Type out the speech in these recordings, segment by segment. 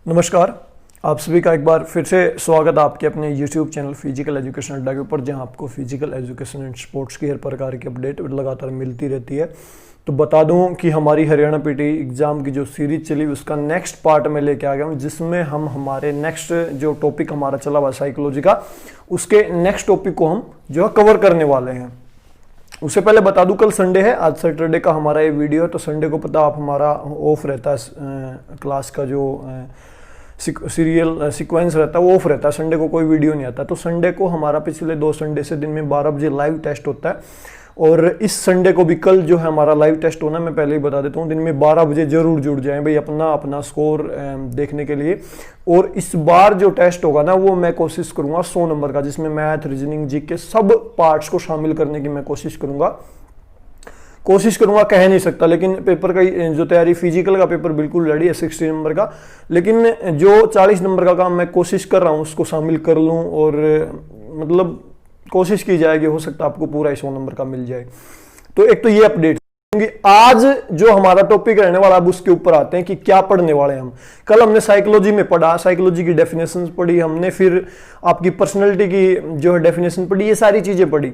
नमस्कार, आप सभी का एक बार फिर से स्वागत है आपके अपने YouTube चैनल फिजिकल एजुकेशन अड्डा के ऊपर, जहां आपको फिजिकल एजुकेशन एंड स्पोर्ट्स की हर प्रकार की अपडेट लगातार मिलती रहती है। तो बता दूं कि हमारी हरियाणा पीटी एग्जाम की जो सीरीज चली उसका नेक्स्ट पार्ट में लेके आ गया हूं, जिसमें हम हमारे नेक्स्ट जो टॉपिक हमारा चला हुआ साइकोलॉजी का, उसके नेक्स्ट टॉपिक को हम जो है कवर करने वाले हैं। उससे पहले बता दूं कल संडे है, आज सैटरडे का हमारा ये वीडियो है, तो संडे को पता आप हमारा ऑफ रहता है, क्लास का जो सीरियल सीक्वेंस रहता है वो ऑफ रहता है, संडे को कोई वीडियो नहीं आता। तो संडे को हमारा पिछले 2 संडे से दिन में 12 बजे लाइव टेस्ट होता है, और इस संडे को भी कल जो है हमारा लाइव टेस्ट होना, मैं पहले ही बता देता हूँ, दिन में 12 बजे जरूर जुड़ जाएं भाई अपना स्कोर देखने के लिए। और इस बार जो टेस्ट होगा ना, वो मैं कोशिश करूंगा 100 नंबर का, जिसमें मैथ, रीजनिंग, जीके सब पार्ट्स को शामिल करने की मैं कोशिश करूंगा कह नहीं सकता, लेकिन पेपर का जो तैयारी, फिजिकल का पेपर बिल्कुल रेडी है 60 नंबर का, लेकिन जो 40 नंबर का काम मैं कोशिश कर रहा हूँ उसको शामिल कर लूँ, और मतलब कोशिश की जाएगी, हो सकता है आपको पूरा 100 नंबर का मिल जाए। तो एक तो ये अपडेट, क्योंकि आज जो हमारा टॉपिक रहने वाला, अब उसके ऊपर आते हैं कि क्या पढ़ने वाले हैं हम। कल हमने साइकोलॉजी में पढ़ा, साइकोलॉजी की डेफिनेशन पढ़ी हमने, फिर आपकी पर्सनैलिटी की जो है डेफिनेशन पढ़ी, ये सारी चीजें पढ़ी।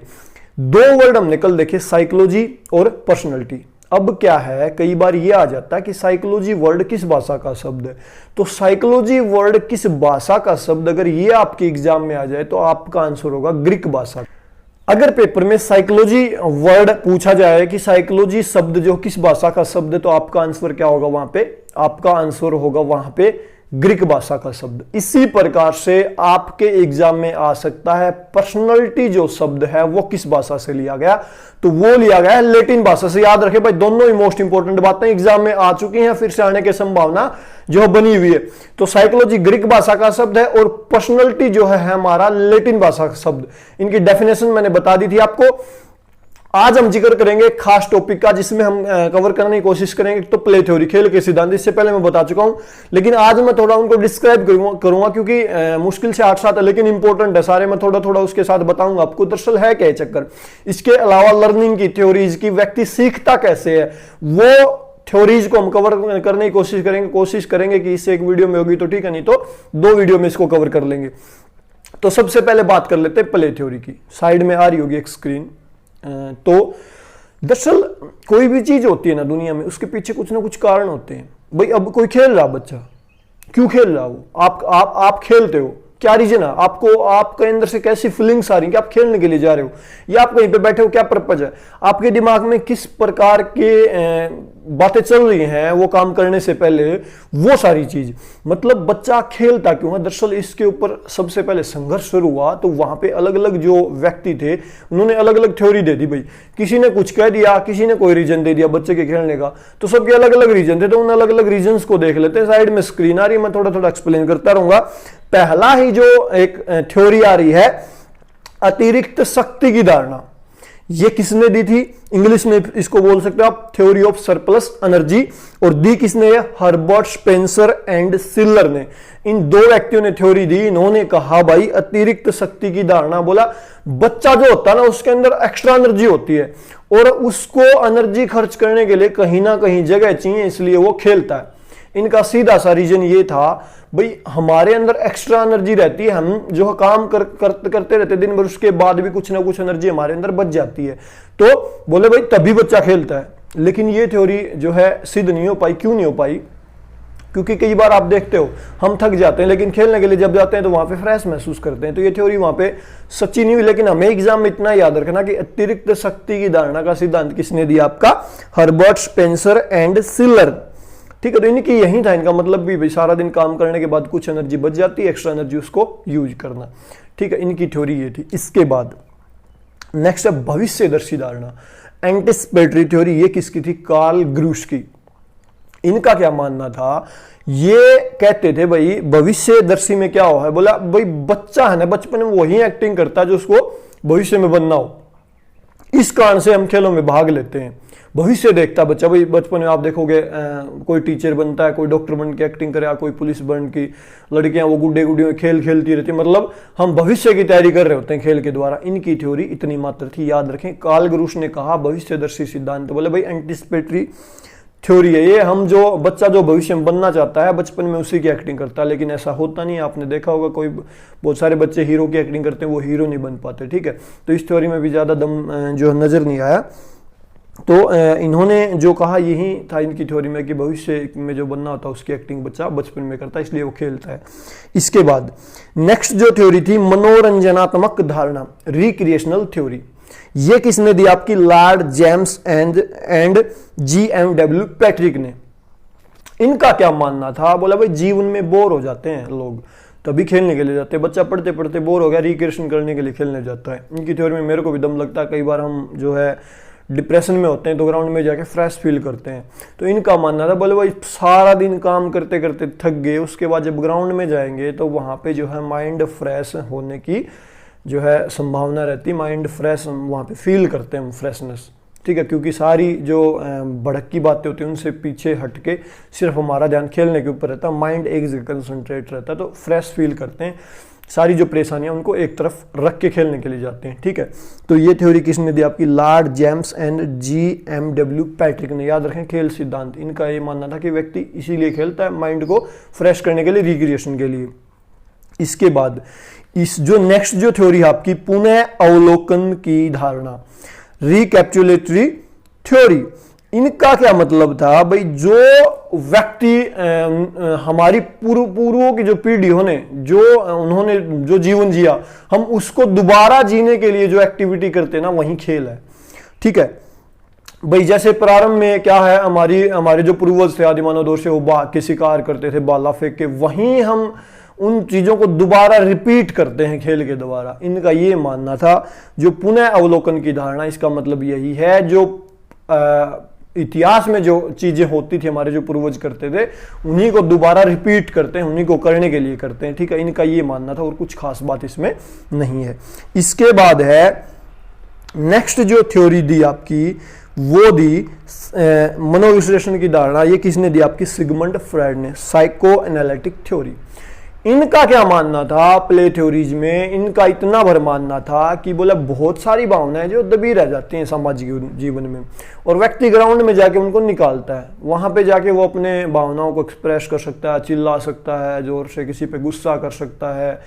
2 वर्ड हमने कल देखे, साइकोलॉजी और पर्सनैलिटी। अब क्या है, कई बार ये आ जाता है कि साइकोलॉजी वर्ड किस भाषा का शब्द है, तो साइकोलॉजी वर्ड किस भाषा का शब्द, अगर ये आपके एग्जाम में आ जाए तो आपका आंसर होगा ग्रीक भाषा। अगर पेपर में साइकोलॉजी वर्ड पूछा जाए कि साइकोलॉजी शब्द जो किस भाषा का शब्द है, तो आपका आंसर क्या होगा वहां पे, आपका आंसर होगा वहां पे ग्रीक भाषा का शब्द। इसी प्रकार से आपके एग्जाम में आ सकता है पर्सनैलिटी जो शब्द है वो किस भाषा से लिया गया, तो वो लिया गया है लैटिन भाषा से। याद रखें भाई, दोनों ही मोस्ट इंपोर्टेंट बातें एग्जाम में आ चुकी हैं, फिर से आने की संभावना जो बनी हुई है। तो साइकोलॉजी ग्रीक भाषा का शब्द है और पर्सनैलिटी जो है हमारा लैटिन भाषा का शब्द। इनकी डेफिनेशन मैंने बता दी थी आपको। आज हम जिक्र करेंगे खास टॉपिक का, जिसमें हम कवर करने की कोशिश करेंगे तो प्ले थ्योरी, खेल के सिद्धांत। इससे पहले मैं बता चुका हूं, लेकिन आज मैं थोड़ा उनको डिस्क्राइब करूंगा क्योंकि मुश्किल से 8-7 है, लेकिन इंपॉर्टेंट है सारे। मैं थोड़ा उसके साथ बताऊंगा आपको दरअसल है क्या चक्कर। इसके अलावा लर्निंग की थ्योरीज की, व्यक्ति सीखता कैसे है, वो थ्योरीज को हम कवर करने की कोशिश करेंगे कि इससे एक वीडियो में होगी तो ठीक है, नहीं तो 2 वीडियो में इसको कवर कर लेंगे। तो सबसे पहले बात कर लेते हैं प्ले थ्योरी की। साइड में आ रही होगी एक स्क्रीन। तो दरअसल कोई भी चीज होती है ना दुनिया में, उसके पीछे कुछ ना कुछ कारण होते हैं। भाई अब कोई खेल रहा बच्चा, क्यों खेल रहा हो, आप खेलते हो, क्या रीजन है आपको, आपके अंदर से कैसी फीलिंग्स आ रही हैं कि आप खेलने के लिए जा रहे हो, या आप कहीं पे बैठे हो, क्या पर्पज है, आपके दिमाग में किस प्रकार के बातें चल रही हैं वो काम करने से पहले, वो सारी चीज। मतलब बच्चा खेलता क्यों है, दरअसल इसके ऊपर सबसे पहले संघर्ष शुरू हुआ, तो वहां पे अलग अलग जो व्यक्ति थे उन्होंने अलग अलग थ्योरी दे दी। भाई किसी ने कुछ कह दिया, किसी ने कोई रीजन दे दिया बच्चे के खेलने का, तो सबके अलग अलग रीजन थे, तो उन अलग अलग रीजन को देख लेते हैं। साइड में स्क्रीन आ रही है, मैं थोड़ा एक्सप्लेन करता रहूंगा। पहला ही जो एक थ्योरी आ रही है, अतिरिक्त शक्ति की धारणा, ये किसने दी थी, इंग्लिश में इसको बोल सकते हो आप थ्योरी ऑफ सरप्लस एनर्जी, और दी किसने है, हर्बर्ट स्पेंसर एंड सिलर ने। इन 2 व्यक्तियों ने थ्योरी दी। इन्होंने कहा भाई अतिरिक्त शक्ति की धारणा, बोला बच्चा जो होता है ना उसके अंदर एक्स्ट्रा एनर्जी होती है, और उसको एनर्जी खर्च करने के लिए कहीं ना कहीं जगह चाहिए, इसलिए वो खेलता है। इनका सीधा सा रीजन ये था, भाई हमारे अंदर एक्स्ट्रा एनर्जी रहती है, हम जो काम करते रहते दिन भर, उसके बाद भी कुछ ना कुछ एनर्जी हमारे अंदर बच जाती है, तो बोले भाई तभी बच्चा खेलता है। लेकिन ये थ्योरी जो है सिद्ध नहीं हो पाई। क्यों नहीं हो पाई, क्योंकि कई बार आप देखते हो हम थक जाते हैं, लेकिन खेलने के लिए जब जाते हैं तो वहां पे फ्रेश महसूस करते हैं, तो ये थ्योरी वहां पे सच्ची नहीं हुई। लेकिन हमें एग्जाम में इतना याद रखना कि अतिरिक्त शक्ति की धारणा का सिद्धांत किसने दिया, आपका हर्बर्ट स्पेंसर एंड सिलर। ठीक है, तो इनकी यही था, इनका मतलब भी भाई सारा दिन काम करने के बाद कुछ एनर्जी बच जाती है, एक्स्ट्रा एनर्जी उसको यूज करना। ठीक है, इनकी थ्योरी ये थी। इसके बाद नेक्स्ट है भविष्यदर्शी धारणा, एंटिसिपेटरी थ्योरी। ये किसकी थी, कार्ल ग्रूश की। इनका क्या मानना था, ये कहते थे भाई भविष्यदर्शी में क्या हो है, बोला भाई बच्चा है ना, बचपन में वही एक्टिंग करता है जो उसको भविष्य में बनना हो, इस कारण से हम खेलों में भाग लेते हैं। भविष्य देखता बच्चा, भाई बचपन में आप देखोगे कोई टीचर बनता है, कोई डॉक्टर बन के एक्टिंग करे, कोई पुलिस बन की लड़कियां वो गुड्डे में खेल खेलती रहती, मतलब हम भविष्य की तैयारी कर रहे होते हैं खेल के द्वारा। इनकी थ्योरी इतनी मात्र थी, याद रखें। कार्ल ग्रूश ने कहा भविष्यदर्शी सिद्धांत, बोले भाई एंटिसिपेटरी थ्योरी है ये। हम जो बच्चा जो भविष्य में बनना चाहता है बचपन में उसी की एक्टिंग करता है, लेकिन ऐसा होता नहीं है। आपने देखा होगा कोई बहुत सारे बच्चे हीरो की एक्टिंग करते हैं, वो हीरो नहीं बन पाते, ठीक है। तो इस थ्योरी में भी ज़्यादा दम जो नज़र नहीं आया। तो इन्होंने जो कहा यही था इनकी थ्योरी में कि भविष्य में जो बनना होता है उसकी एक्टिंग बच्चा बचपन में करता है, इसलिए वो खेलता है। इसके बाद नेक्स्ट जो थ्योरी थी मनोरंजनात्मक धारणा, रिक्रिएशनल थ्योरी। ये किसने दी? आपकी Lord James and GMW Patrick ने। इनका क्या मानना था? बोला भाई जीवन में बोर हो जाते हैं लोग तभी खेलने के लिए जाते हैं। बच्चा पढ़ते पढ़ते बोर हो गया, रिक्रिएशन करने के लिए खेलने जाता है। इनकी थ्योरी में मेरे को भी दम लगता है। कई बार हम जो है डिप्रेशन में होते हैं तो ग्राउंड में जाके फ्रेश फील करते हैं। तो इनका मानना था बोले भाई सारा दिन काम करते करते थक गए, उसके बाद जब ग्राउंड में जाएंगे तो वहाँ पे जो है माइंड फ्रेश होने की जो है संभावना रहती, माइंड फ्रेश वहाँ पे फील करते हैं हम फ्रेशनेस, ठीक है। क्योंकि सारी जो भड़क की बातें होती हैं उनसे पीछे हटके सिर्फ हमारा ध्यान खेलने के ऊपर रहता है, माइंड एक जगह कंसंट्रेट रहता है, तो फ्रेश फील करते हैं। सारी जो परेशानियां उनको एक तरफ रख के खेलने के लिए जाते हैं, ठीक है। तो ये थ्योरी किसने दी? आपकी Lord James and GMW Patrick ने। याद रखें खेल सिद्धांत। इनका ये मानना था कि व्यक्ति इसीलिए खेलता है माइंड को फ्रेश करने के लिए, रिक्रिएशन के लिए। इसके बाद इस जो नेक्स्ट जो थ्योरी है आपकी पुनः अवलोकन की धारणा, रिकैप्चुलेटरी थ्योरी। इनका क्या मतलब था? भाई जो व्यक्ति हमारी पूर्वों की जो पीढ़ियों ने जो उन्होंने जो जीवन जिया, हम उसको दोबारा जीने के लिए जो एक्टिविटी करते हैं ना, वही खेल है, ठीक है। भाई जैसे प्रारंभ में क्या है, हमारे जो पूर्वज थे आदिमानव दौर से, वो बाघ के शिकार करते थे भाला फेंक के, वहीं हम उन चीजों को दोबारा रिपीट करते हैं खेल के द्वारा। इनका ये मानना था। जो पुनः अवलोकन की धारणा, इसका मतलब यही है जो इतिहास में जो चीजें होती थी हमारे जो पूर्वज करते थे उन्हीं को दोबारा रिपीट करते हैं, उन्हीं को करने के लिए करते हैं, ठीक है। इनका ये मानना था और कुछ खास बात इसमें नहीं है। इसके बाद है नेक्स्ट जो थ्योरी दी आपकी, वो दी मनोविश्लेषण की धारणा। ये किसने दी? आपकी सिगमंड फ्रायड ने, साइको एनालिटिक थ्योरी। इनका क्या मानना था? प्ले थ्योरीज में इनका इतना भर मानना था कि बोला बहुत सारी भावनाएं जो दबी रह जाती हैं सामाजिक जीवन में, और व्यक्ति ग्राउंड में जाके उनको निकालता है। वहां पे जाके वो अपने भावनाओं को एक्सप्रेस कर सकता है, चिल्ला सकता है जोर से, किसी पे गुस्सा कर सकता है,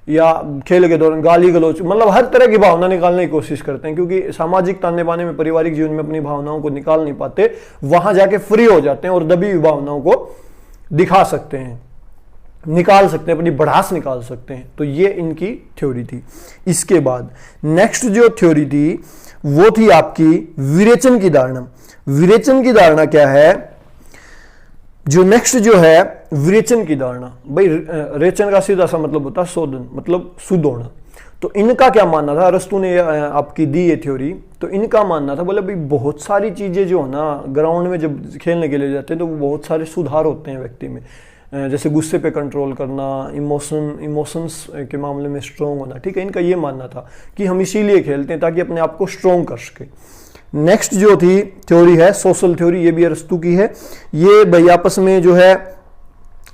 या खेल के दौरान गाली गलौज, मतलब हर तरह की भावना निकालने की कोशिश करते हैं। क्योंकि सामाजिक ताने बाने में, पारिवारिक जीवन में अपनी भावनाओं को निकाल नहीं पाते, वहां जाके फ्री हो जाते हैं और दबी हुई भावनाओं को दिखा सकते हैं, निकाल सकते हैं, अपनी भड़ास निकाल सकते हैं। तो ये इनकी थ्योरी थी। इसके बाद नेक्स्ट जो थ्योरी थी वो थी आपकी विरेचन की धारणा। विरेचन की धारणा क्या है? जो नेक्स्ट जो है विरेचन की धारणा, भाई रेचन का सीधा सा मतलब होता है शोधन, मतलब शुद्ध होना। तो इनका क्या मानना था? अरस्तु ने आपकी दी ये थ्योरी। तो इनका मानना था बोले भाई बहुत सारी चीजें जो है ना, ग्राउंड में जब खेलने के लिए जाते हैं तो बहुत सारे सुधार होते हैं व्यक्ति में, जैसे गुस्से पे कंट्रोल करना, इमोशंस के मामले में स्ट्रोंग होना, ठीक है। इनका ये मानना था कि हम इसीलिए खेलते हैं ताकि अपने आप को स्ट्रोंग कर सके। नेक्स्ट जो थी थ्योरी है सोशल थ्योरी, ये भी अरस्तु की है। ये भाई आपस में जो है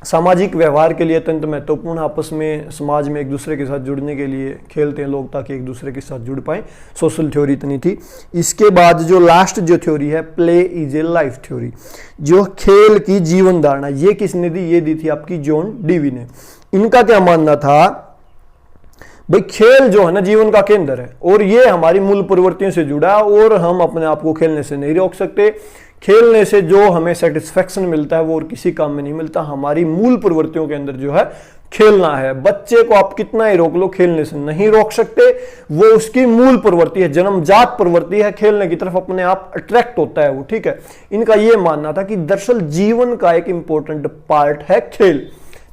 सामाजिक व्यवहार के लिए अत्यंत महत्वपूर्ण, आपस में समाज में एक दूसरे के साथ जुड़ने के लिए खेलते हैं लोग ताकि एक दूसरे के साथ जुड़ पाए। सोशल थ्योरी इतनी थी। इसके बाद जो लास्ट जो थ्योरी है play is a life theory, जो खेल की जीवन धारणा, ये किसने दी? ये दी थी आपकी जॉन डीवी ने। इनका क्या मानना था? भाई खेल जो है ना जीवन का केंद्र है और ये हमारी मूल प्रवृत्तियों से जुड़ा है और हम अपने आप को खेलने से नहीं रोक सकते। खेलने से जो हमें सेटिस्फेक्शन मिलता है वो और किसी काम में नहीं मिलता। हमारी मूल प्रवृत्तियों के अंदर जो है खेलना है। बच्चे को आप कितना ही रोक लो, खेलने से नहीं रोक सकते। वो उसकी मूल प्रवृत्ति है, जन्मजात प्रवृत्ति है, खेलने की तरफ अपने आप अट्रैक्ट होता है वो, ठीक है। इनका ये मानना था कि दरअसल जीवन का एक इंपॉर्टेंट पार्ट है खेल।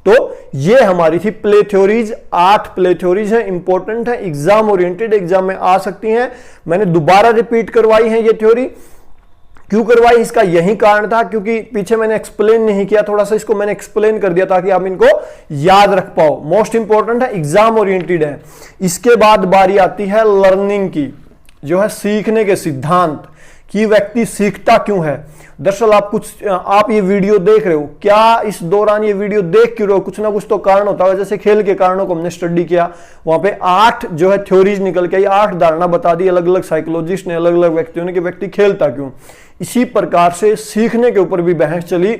तो ये हमारी थी प्ले थ्योरीज। 8 प्ले थ्योरीज हैं, इंपॉर्टेंट है, एग्जाम ओरिएंटेड, एग्जाम में आ सकती हैं। मैंने दोबारा रिपीट करवाई है ये थ्योरी। क्यों करवाई? इसका यही कारण था क्योंकि पीछे मैंने एक्सप्लेन नहीं किया, थोड़ा सा इसको मैंने एक्सप्लेन कर दिया ताकि आप इनको याद रख पाओ। मोस्ट इंपॉर्टेंट है, एग्जाम ओरिएंटेड है। इसके बाद बारी आती है लर्निंग की, जो है सीखने के सिद्धांत कि व्यक्ति सीखता क्यों है। दरअसल आप ये वीडियो देख रहे हो, क्या इस दौरान ये वीडियो देख क्यों रहे हो? कुछ ना कुछ तो कारण होता है। जैसे खेल के कारणों को हमने स्टडी किया, वहां पे 8 जो है थ्योरीज निकल के आई, 8 धारणा बता दी अलग अलग साइकोलॉजिस्ट ने, अलग अलग व्यक्तियों ने कि व्यक्ति खेलता क्यों। इसी प्रकार से सीखने के ऊपर भी बहस चली।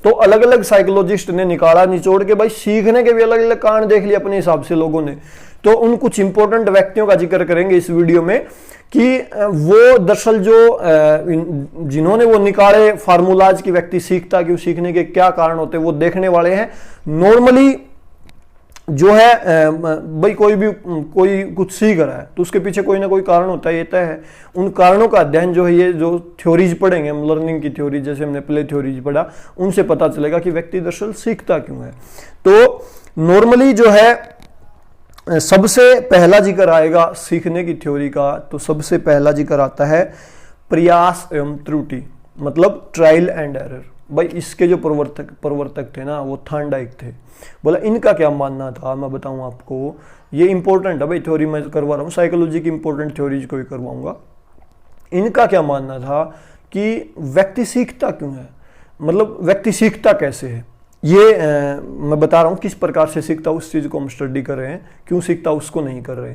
तो अलग अलग साइकोलॉजिस्ट ने निकाला निचोड़ के, भाई सीखने के भी अलग अलग कारण देख लिए अपने हिसाब से लोगों ने। तो उन कुछ इंपॉर्टेंट व्यक्तियों का जिक्र करेंगे इस वीडियो में कि वो दरअसल जो जिन्होंने वो निकाले फार्मूलाज की व्यक्ति सीखता क्यों, सीखने के क्या कारण होते हैं, वो देखने वाले हैं। नॉर्मली जो है भाई कोई कुछ सीख रहा है तो उसके पीछे कोई ना कोई कारण होता है, ये तय है। उन कारणों का अध्ययन जो है, ये जो थ्योरीज पढ़ेंगे हम, लर्निंग की थ्योरी, जैसे हमने प्ले थ्योरीज पढ़ा, उनसे पता चलेगा कि व्यक्ति दरअसल सीखता क्यों है। तो नॉर्मली जो है सबसे पहला जिक्र आएगा सीखने की थ्योरी का, तो सबसे पहला जिक्र आता है प्रयास एवं त्रुटि, मतलब ट्रायल एंड एरर। भाई इसके जो प्रवर्तक थे ना, वो थॉर्नडाइक थे। बोला इनका क्या मानना था, मैं बताऊं आपको, ये इंपॉर्टेंट है भाई, थ्योरी मैं करवा रहा हूं, साइकोलॉजी की इंपॉर्टेंट थ्योरीज को भी करवाऊंगा। इनका क्या मानना था कि व्यक्ति सीखता क्यों है, मतलब व्यक्ति सीखता कैसे है, ये मैं बता रहा हूं किस प्रकार से सीखता, उस चीज को हम स्टडी कर रहे हैं, क्यों सीखता उसको नहीं कर रहे,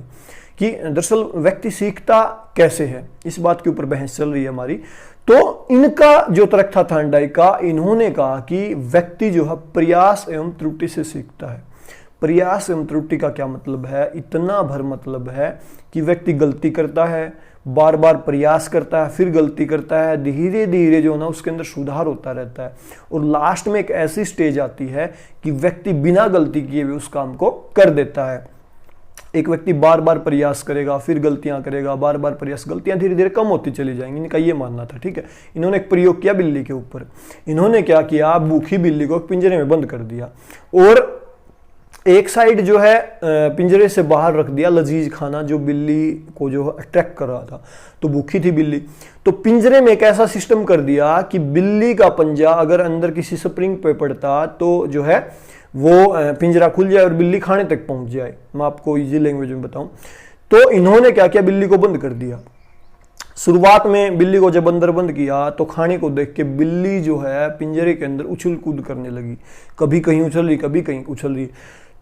कि दरअसल व्यक्ति सीखता कैसे है, इस बात के ऊपर बहस चल रही है हमारी। तो इनका जो तर्क था थॉर्नडाइक का, इन्होंने कहा कि व्यक्ति जो है प्रयास एवं त्रुटि से सीखता है। प्रयास एवं त्रुटि का क्या मतलब है, इतना भर मतलब है कि व्यक्ति गलती करता है, बार बार प्रयास करता है, फिर गलती करता है, धीरे धीरे जो ना उसके अंदर सुधार होता रहता है, और लास्ट में एक ऐसी स्टेज आती है कि व्यक्ति बिना गलती किए भी उस काम को कर देता है। एक व्यक्ति बार बार प्रयास करेगा, फिर गलतियां करेगा, बार बार प्रयास, गलतियां धीरे धीरे कम होती चली जाएंगी, इनका ये मानना था। ठीक है, इन्होंने एक प्रयोग किया बिल्ली के ऊपर। इन्होंने क्या किया, भूखी बिल्ली को पिंजरे में बंद कर दिया और एक साइड जो है पिंजरे से बाहर रख दिया लजीज खाना, जो बिल्ली को जो अट्रैक्ट कर रहा था। तो भूखी थी बिल्ली, तो पिंजरे में एक ऐसा सिस्टम कर दिया कि बिल्ली का पंजा अगर अंदर किसी स्प्रिंग पे पड़ता तो जो है वो पिंजरा खुल जाए और बिल्ली खाने तक पहुंच जाए। मैं आपको इजी लैंग्वेज में बताऊं तो इन्होंने क्या किया, बिल्ली को बंद कर दिया। शुरुआत में बिल्ली को जब अंदर बंद किया तो खाने को देख के बिल्ली जो है पिंजरे के अंदर उछल कूद करने लगी, कभी कहीं उछल रही, कभी कहीं उछल रही।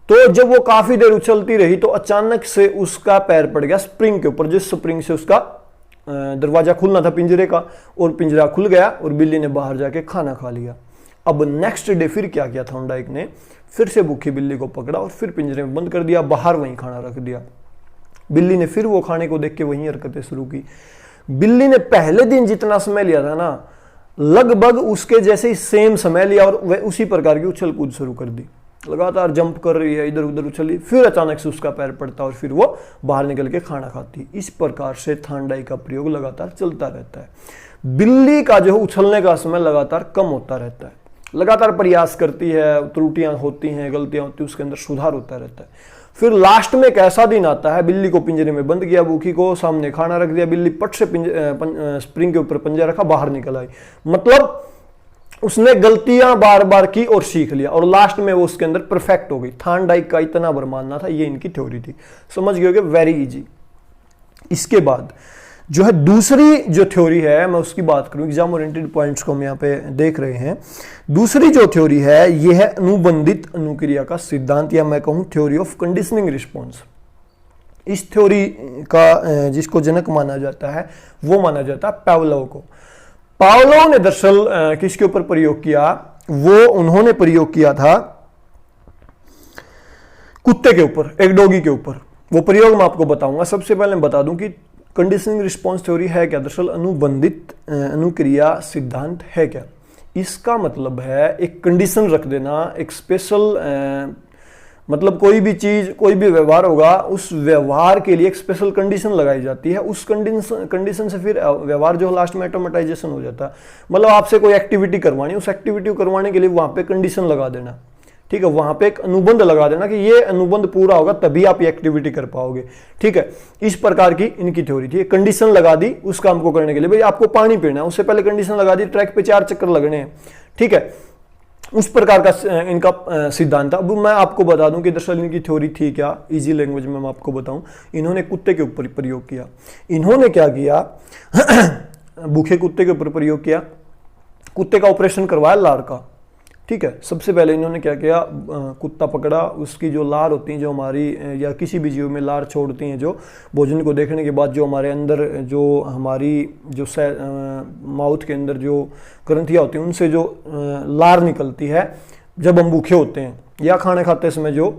तो जब वो काफी देर उछलती रही तो अचानक से उसका पैर पड़ गया स्प्रिंग के ऊपर, जिस स्प्रिंग से उसका दरवाजा खुलना था पिंजरे का, और पिंजरा खुल गया और बिल्ली ने बाहर जाके खाना खा लिया। अब नेक्स्ट डे फिर क्या किया थॉर्नडाइक ने, फिर से भूखी बिल्ली को पकड़ा और फिर पिंजरे में बंद कर दिया, बाहर वहीं खाना रख दिया। बिल्ली ने फिर वो खाने को देख के वहीं हरकतें शुरू की। बिल्ली ने पहले दिन जितना समय लिया था ना, लगभग उसके जैसे ही सेम समय लिया और वह उसी प्रकार की उछल कूद शुरू कर दी, लगातार जंप कर रही है, इधर उधर उछली, फिर अचानक से उसका पैर पड़ता और फिर वो बाहर निकल के खाना खाती। इस प्रकार से थॉर्नडाइक का प्रयोग लगातार चलता रहता है। बिल्ली का जो उछलने का समय लगातार कम होता रहता है, लगातार प्रयास करती है, त्रुटियां होती हैं, गलतियां होती हैं, उसके अंदर सुधार होता रहता है। फिर लास्ट में एक ऐसा दिन आता है, बिल्ली को पिंजरे में बंद किया, भूखी को सामने खाना रख दिया, बिल्ली पट से स्प्रिंग के ऊपर पंजा रखा, बाहर निकल आई। मतलब उसने गलतियां बार बार की और सीख लिया, और लास्ट में वो उसके अंदर परफेक्ट हो गई। थॉर्नडाइक का इतना भर मानना था, ये इनकी थ्योरी थी। समझ गए, वेरी इजी। इसके बाद जो है दूसरी जो थ्योरी है, मैं उसकी बात करूं, एग्जाम ओरिएंटेड पॉइंट्स को हम यहाँ पे देख रहे हैं। दूसरी जो थ्योरी है ये है अनुबंधित अनुक्रिया का सिद्धांत, या मैं कहूं थ्योरी ऑफ कंडीशनिंग रिस्पॉन्स। इस थ्योरी का जिसको जनक माना जाता है वो माना जाता है पावलोव को। पावलोव ने दरअसल किसके ऊपर प्रयोग किया, वो उन्होंने प्रयोग किया था कुत्ते के ऊपर, एक डॉगी के ऊपर। वो प्रयोग मैं आपको बताऊंगा। सबसे पहले मैं बता दूं कि कंडीशनिंग रिस्पॉन्स थ्योरी है क्या, दरअसल अनुबंधित अनुक्रिया सिद्धांत है क्या। इसका मतलब है एक कंडीशन रख देना, एक स्पेशल मतलब कोई भी चीज, कोई भी व्यवहार होगा, उस व्यवहार के लिए एक स्पेशल कंडीशन लगाई जाती है। उस कंडीशन से फिर व्यवहार जो लास्ट में ऑटोमेटाइजेशन हो जाता है। मतलब आपसे कोई एक्टिविटी करवानी, उस एक्टिविटी को करवाने के लिए वहां पे कंडीशन लगा देना, ठीक है, वहां पे एक अनुबंध लगा देना कि ये अनुबंध पूरा होगा तभी आप ये एक्टिविटी कर पाओगे। ठीक है, इस प्रकार की इनकी थ्योरी थी। कंडीशन लगा दी उस काम को करने के लिए, भाई आपको पानी पीना है, उससे पहले कंडीशन लगा दी ट्रैक पे 4 चक्कर लगने हैं। ठीक है, उस प्रकार का इनका सिद्धांत था। अब मैं आपको बता दूं कि दरअसल इनकी थ्योरी थी क्या, इजी लैंग्वेज में मैं आपको बताऊं। इन्होंने कुत्ते के ऊपर प्रयोग किया। इन्होंने क्या किया भूखे कुत्ते के ऊपर प्रयोग किया। कुत्ते का ऑपरेशन करवाया लार का, ठीक है। सबसे पहले इन्होंने क्या किया, कुत्ता पकड़ा, उसकी जो लार होती हैं, जो हमारी या किसी भी जीव में लार छोड़ती हैं, जो भोजन को देखने के बाद जो हमारे अंदर जो हमारी जो माउथ के अंदर जो ग्रंथियाँ होती हैं उनसे जो लार निकलती है जब हम भूखे होते हैं या खाना खाते समय जो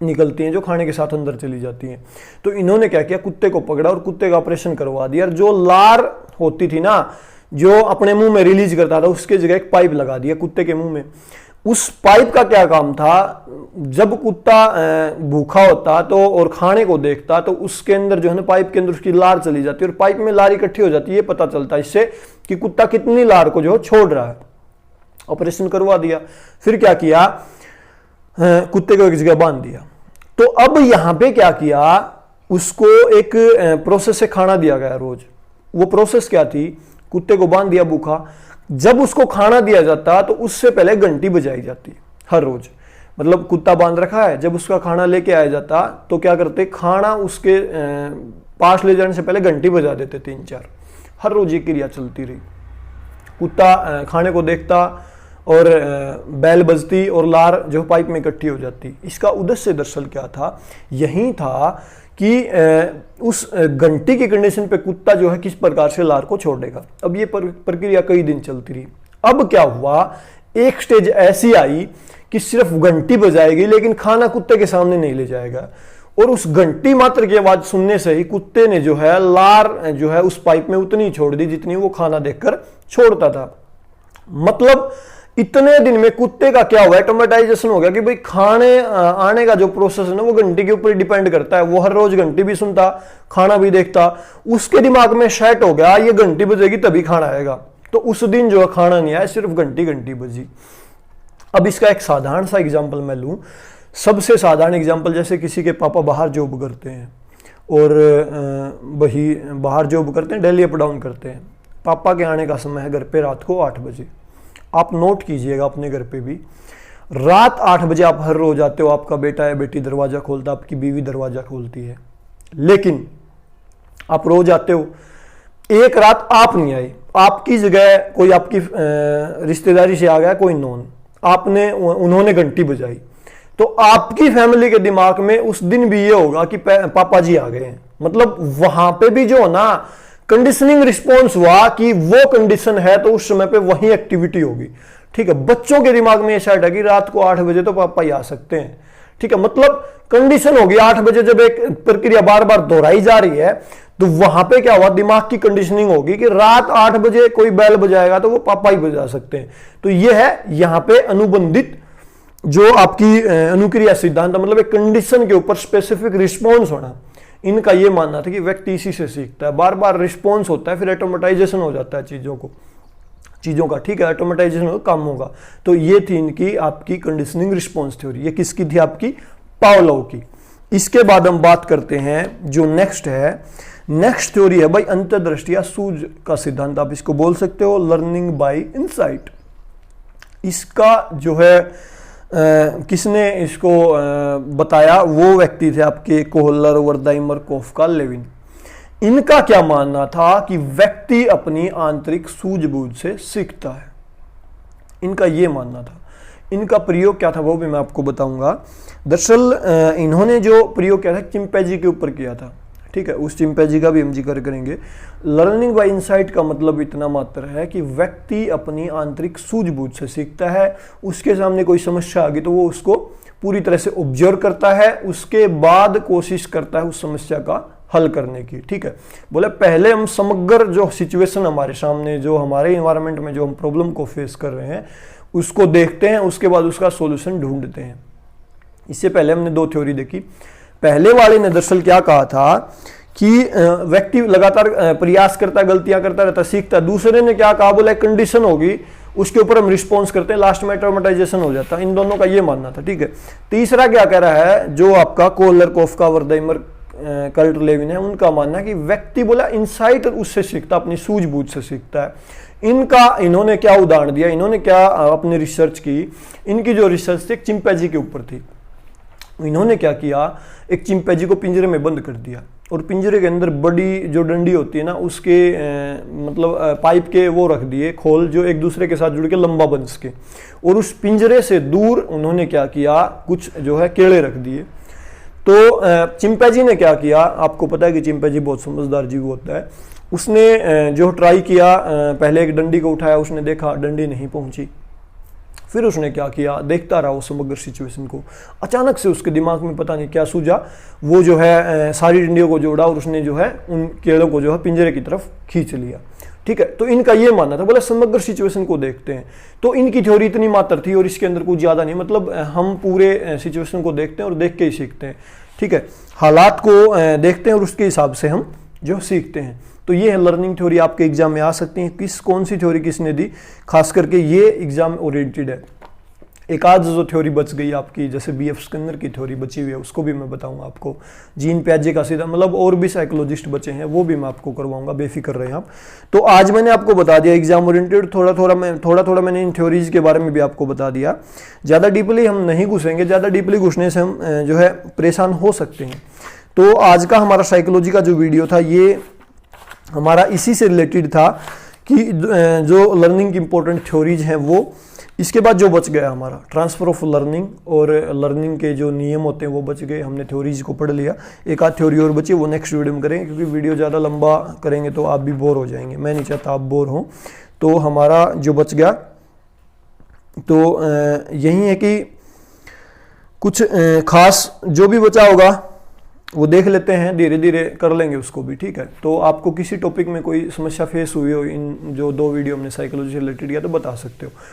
निकलती हैं, जो खाने के साथ अंदर चली जाती हैं। तो इन्होंने क्या किया, कुत्ते को पकड़ा और कुत्ते का ऑपरेशन करवा दिया। और जो लार होती थी ना, जो अपने मुंह में रिलीज करता था, उसके जगह एक पाइप लगा दिया कुत्ते के मुंह में। उस पाइप का क्या काम था, जब कुत्ता भूखा होता तो और खाने को देखता तो उसके अंदर जो है ना, पाइप के अंदर उसकी लार चली जाती है और पाइप में लार इकट्ठी हो जाती है। ये पता चलता है इससे कि कुत्ता कितनी लार को जो छोड़ रहा है। ऑपरेशन करवा दिया। फिर क्या किया, कुत्ते को एक जगह बांध दिया। तो अब यहां पे क्या किया, उसको एक प्रोसेस से खाना दिया गया रोज। वो प्रोसेस क्या थी, कुत्ते को बांध दिया भूखा, जब उसको खाना दिया जाता तो उससे पहले घंटी बजाई जाती हर रोज। मतलब कुत्ता बांध रखा है, जब उसका खाना लेके आया जाता तो क्या करते, खाना उसके पास ले जाने से पहले घंटी बजा देते 3-4। हर रोज ये क्रिया चलती रही। कुत्ता खाने को देखता और बैल बजती और लार जो पाइप में इकट्ठी हो जाती। इसका उद्देश्य दरअसल क्या था, यही था कि उस घंटी की कंडीशन पे कुत्ता जो है किस प्रकार से लार को छोड़ेगा। अब ये प्रक्रिया कई दिन चलती रही। अब क्या हुआ, एक स्टेज ऐसी आई कि सिर्फ घंटी बजाएगी लेकिन खाना कुत्ते के सामने नहीं ले जाएगा। और उस घंटी मात्र की आवाज सुनने से ही कुत्ते ने जो है लार जो है उस पाइप में उतनी छोड़ दी जितनी वो खाना देखकर छोड़ता था। मतलब इतने दिन में कुत्ते का क्या हुआ, ऑटोमेटाइजेशन हो गया कि भाई खाने आने का जो प्रोसेस है ना वो घंटी के ऊपर डिपेंड करता है। वो हर रोज घंटी भी सुनता, खाना भी देखता, उसके दिमाग में सेट हो गया ये घंटी बजेगी तभी खाना आएगा। तो उस दिन जो है खाना नहीं आया, सिर्फ घंटी बजी। अब इसका एक साधारण सा एग्जाम्पल मैं लूं, सबसे साधारण एग्जाम्पल, जैसे किसी के पापा बाहर जॉब करते हैं और वही बाहर जॉब करते हैं, डेली अप डाउन करते हैं। पापा के आने का समय है घर पे रात को 8 बजे। आप नोट कीजिएगा अपने घर पे भी, रात 8 बजे आप हर रोज आते हो, आपका बेटा या बेटी दरवाजा खोलता, आपकी बीवी दरवाजा खोलती है। लेकिन आप रोज आते हो, एक रात आप नहीं आए, आपकी जगह कोई आपकी रिश्तेदारी से आ गया, कोई नॉन, उन्होंने घंटी बजाई, तो आपकी फैमिली के दिमाग में उस दिन भी ये होगा कि पापा जी आ गए हैं। मतलब वहां पे भी जो ना कंडीशनिंग रिस्पॉन्स हुआ कि वो कंडीशन है तो उस समय पे वही एक्टिविटी होगी। ठीक है, बच्चों के दिमाग में ये सेट है कि रात को 8 बजे तो पापा ही आ सकते हैं। ठीक है, मतलब कंडीशन होगी 8 बजे। जब एक प्रक्रिया बार बार दोहराई जा रही है तो वहां पे क्या हुआ, दिमाग की कंडीशनिंग होगी कि रात 8 बजे कोई बैल बजाएगा तो वो पापा ही बजा सकते हैं। तो ये है यहां पे अनुबंधित जो आपकी अनुक्रिया सिद्धांत, मतलब एक कंडीशन के ऊपर स्पेसिफिक रिस्पॉन्स होना। इनका ये मानना था कि व्यक्ति इसी से सीखता है, बार बार रिस्पॉन्स होता है, फिर ऑटोमेटाइजेशन हो जाता है चीजों का। ठीक है, ऑटोमेटाइजेशन काम होगा। तो ये थी इनकी आपकी कंडीशनिंग रिस्पॉन्स थ्योरी। ये किसकी थी, आपकी पावलोव की। इसके बाद हम बात करते हैं जो नेक्स्ट है, नेक्स्ट थ्योरी है भाई अंतर्दृष्टि या सूझ का सिद्धांत, आप इसको बोल सकते हो लर्निंग बाय इनसाइट। इसका जो है किसने इसको बताया, वो व्यक्ति थे आपके कोहलर, वर्दाइमर, कोफका, लेविन। इनका क्या मानना था कि व्यक्ति अपनी आंतरिक सूझबूझ से सीखता है। इनका ये मानना था। इनका प्रयोग क्या था वो भी मैं आपको बताऊंगा। दरअसल इन्होंने जो प्रयोग किया था चिंपैंजी के ऊपर किया था। ठीक है, उस चिंपैंजी का भी हम जिक्र करेंगे। लर्निंग बाय इनसाइट का मतलब इतना मात्र है कि व्यक्ति अपनी आंतरिक सूझबूझ से सीखता है। उसके सामने कोई समस्या आ गई तो वो उसको पूरी तरह से ऑब्जर्व करता है, उसके बाद कोशिश करता है उस समस्या का हल करने की। ठीक है, बोले पहले हम समग्र जो सिचुएशन हमारे सामने, जो हमारे इन्वायरमेंट में जो हम प्रॉब्लम को फेस कर रहे हैं उसको देखते हैं, उसके बाद उसका सॉल्यूशन ढूंढते हैं। इससे पहले हमने 2 थ्योरी देखी। पहले वाले ने दरअसल क्या कहा था कि व्यक्ति लगातार प्रयास करता, गलतियां करता रहता, सीखता। दूसरे ने क्या कहा, बोला कंडीशन होगी, उसके ऊपर हम रिस्पॉन्स करते हैं, लास्ट में ऑटोमेटाइजेशन हो जाता है। इन दोनों का ये मानना था। ठीक है, तीसरा क्या कह रहा है, जो आपका कोहलर, कोफका, वर्दाइमर, कर्ट, लेविन है, उनका मानना है कि व्यक्ति बोला इनसाइट उससे सीखता, अपनी सूझबूझ से सीखता है। इन्होंने क्या उदाहरण दिया, इन्होंने क्या अपनी रिसर्च की, इनकी जो रिसर्च थी एक चिंपैंजी के ऊपर थी। इन्होंने क्या किया, एक चिंपैंजी को पिंजरे में बंद कर दिया और पिंजरे के अंदर बड़ी जो डंडी होती है ना उसके मतलब पाइप के वो रख दिए खोल, जो एक दूसरे के साथ जुड़ के लंबा बन सके। और उस पिंजरे से दूर उन्होंने क्या किया, कुछ जो है केड़े रख दिए। तो चिंपैंजी ने क्या किया, आपको पता है कि चिंपैंजी बहुत समझदार जीव होता है। उसने जो ट्राई किया, पहले एक डंडी को उठाया, उसने देखा डंडी नहीं पहुंची। फिर उसने क्या किया, देखता रहा वो समग्र सिचुएशन को। अचानक से उसके दिमाग में पता नहीं क्या सूझा, वो जो है सारी डंडियों को जोड़ा और उसने जो है उन केड़ों को जो है पिंजरे की तरफ खींच लिया। ठीक है, तो इनका ये मानना था, बोला समग्र सिचुएशन को देखते हैं। तो इनकी थ्योरी इतनी मात्र थी और इसके अंदर कुछ ज्यादा नहीं, मतलब हम पूरे सिचुएशन को देखते हैं और देख के ही सीखते हैं। ठीक है, हालात को देखते हैं और उसके हिसाब से हम जो सीखते हैं। तो ये है लर्निंग थ्योरी, आपके एग्जाम में आ सकती है। कौन सी थ्योरी किसने दी, खास करके ये एग्जाम ओरिएंटेड है। एक आध जो थ्योरी बच गई आपकी, जैसे बीएफ स्किनर की थ्योरी बची हुई है, उसको भी मैं बताऊंगा आपको। जीन पियाजे का सीधा मतलब और भी साइकोलॉजिस्ट बचे हैं, वो भी मैं आपको करवाऊंगा, बेफिक्र रहे आप। तो आज मैंने आपको बता दिया एग्जाम ओरिएंटेड, थोड़ा थोड़ा मैंने इन थ्योरीज के बारे में भी आपको बता दिया। ज़्यादा डीपली हम नहीं घुसेंगे, ज़्यादा डीपली घुसने से हम जो है परेशान हो सकते हैं। तो आज का हमारा साइकोलॉजी का जो वीडियो था ये हमारा इसी से रिलेटेड था कि जो लर्निंग की इंपॉर्टेंट थ्योरीज हैं वो। इसके बाद जो बच गया हमारा ट्रांसफर ऑफ लर्निंग और लर्निंग के जो नियम होते हैं वो बच गए। हमने थ्योरीज को पढ़ लिया, एक आध थ्योरी और बची, वो नेक्स्ट वीडियो में करेंगे, क्योंकि वीडियो ज़्यादा लंबा करेंगे तो आप भी बोर हो जाएंगे। मैं नहीं चाहता आप बोर हो। तो हमारा जो बच गया तो यही है कि कुछ खास जो भी बचा होगा वो देख लेते हैं, धीरे धीरे कर लेंगे उसको भी। ठीक है, तो आपको किसी टॉपिक में कोई समस्या फेस हुई हो, इन जो 2 वीडियो हमने साइकोलॉजी से रिलेटेड किया, तो बता सकते हो।